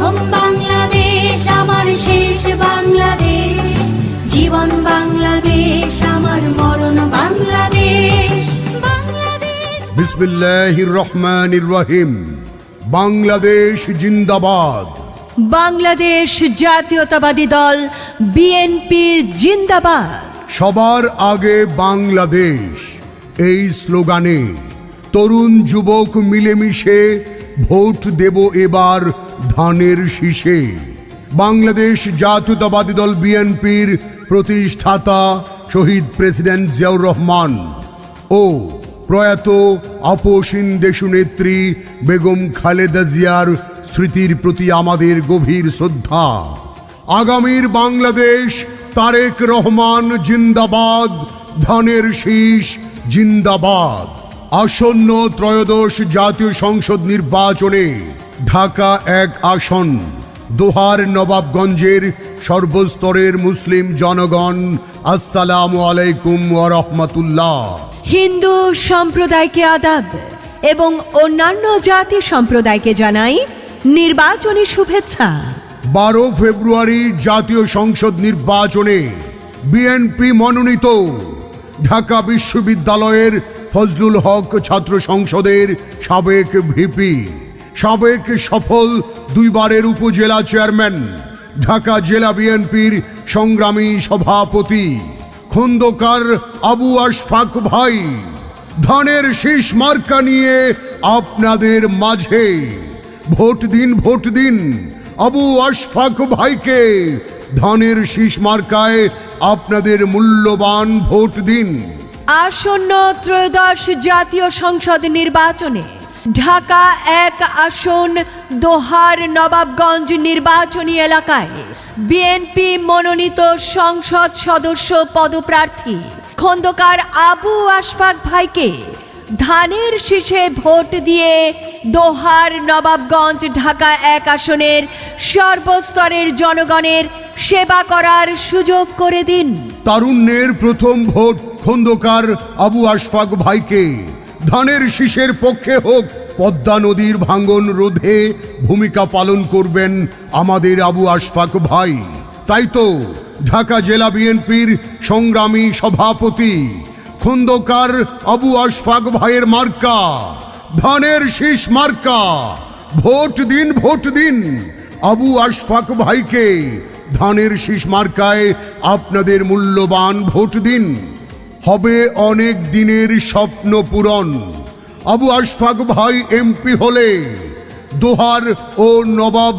প্রথম বাংলাদেশ আমার শেষ বাংলাদেশ, জীবন বাংলাদেশ আমার মরণ বাংলাদেশ। বিসমিল্লাহির রহমানির রহিম। বাংলাদেশ জিন্দাবাদ। বাংলাদেশ জাতীয়তাবাদী দল বিএনপি জিন্দাবাদ। সবার আগে বাংলাদেশ, এই স্লোগানে তরুণ যুবক মিলেমিশে ভোট দেব এবার ধানের শীষে। বাংলাদেশ জাতীয়তাবাদী দল বিএনপির প্রতিষ্ঠাতা শহীদ প্রেসিডেন্ট জিয়াউর রহমান ও প্রয়াত আপসীন দেশনেত্রী বেগম খালেদা জিয়ার স্মৃতির প্রতি আমাদের গভীর শ্রদ্ধা। আগামীর বাংলাদেশ তারেক রহমান জিন্দাবাদ, ধানের শীষ জিন্দাবাদ। আসন্ন ত্রয়োদশ জাতীয় সংসদ নির্বাচনে ঢাকা 1 আসন, দোহার নবাবগঞ্জের সর্বস্তরের মুসলিম জনগণ আসসালামু আলাইকুম ওয়া রাহমাতুল্লাহ। হিন্দু সম্প্রদায়কে আদাব এবং অন্যান্য জাতি সম্প্রদায়কে জানাই নির্বাচনী শুভেচ্ছা। 12 ফেব্রুয়ারি জাতীয় সংসদ নির্বাচনে বিএনপি মনোনীত ঢাকা বিশ্ববিদ্যালয়ের ফজলুল হক ছাত্র সংসদের সাবেক ভিপি, সাবেক সফল 2 বারের উপজেলা চেয়ারম্যান, ঢাকা জেলা বিএনপির সংগ্রামী সভাপতি খন্দকার আবু আশফাক ভাই ধানের শীষ মার্কা নিয়ে আপনাদের মাঝে। ভোট দিন, ভোট দিন আবু আশফাক ভাইকে। ধানের শীষ মার্কায় আপনাদের মূল্যবান ভোট দিন। আসন্ন ত্রয়োদশ জাতীয় সংসদ নির্বাচনে ঢাকা 1 আসন, দোহার নবাবগঞ্জ নির্বাচনী এলাকায় বিএনপি মনোনীত সংসদ সদস্য পদপ্রার্থী খন্দকার আবু আশফাক ভাইকে ধানের শীষে ভোট দিয়ে দোহার নবাবগঞ্জ ঢাকা 1 আসনের সর্বস্তরের জনগণের সেবা করার সুযোগ করে দিন। তারুণ্যের প্রথম ভোট খন্দকার আবু আশফাক ভাইকে। ধানের শীষের পক্ষে হোক। পদ্মা নদীর ভাঙন রোধে ভূমিকা পালন করবেন আমাদের আবু আশফাক ভাই। তাই তো ঢাকা জেলা বিএনপির সংগ্রামী সভাপতি খন্দকার আবু আশফাক ভাইয়ের মার্কা ধানের শীষ মার্কা। ভোট দিন, ভোট দিন আবু আশফাক ভাইকে। ধানের শীষ মার্কায় আপনাদের মূল্যবান ভোট দিন। হবে অনেক দিনের স্বপ্ন পূরণ। আবু আশফাক ভাই এমপি হলে দোহার ও নবাব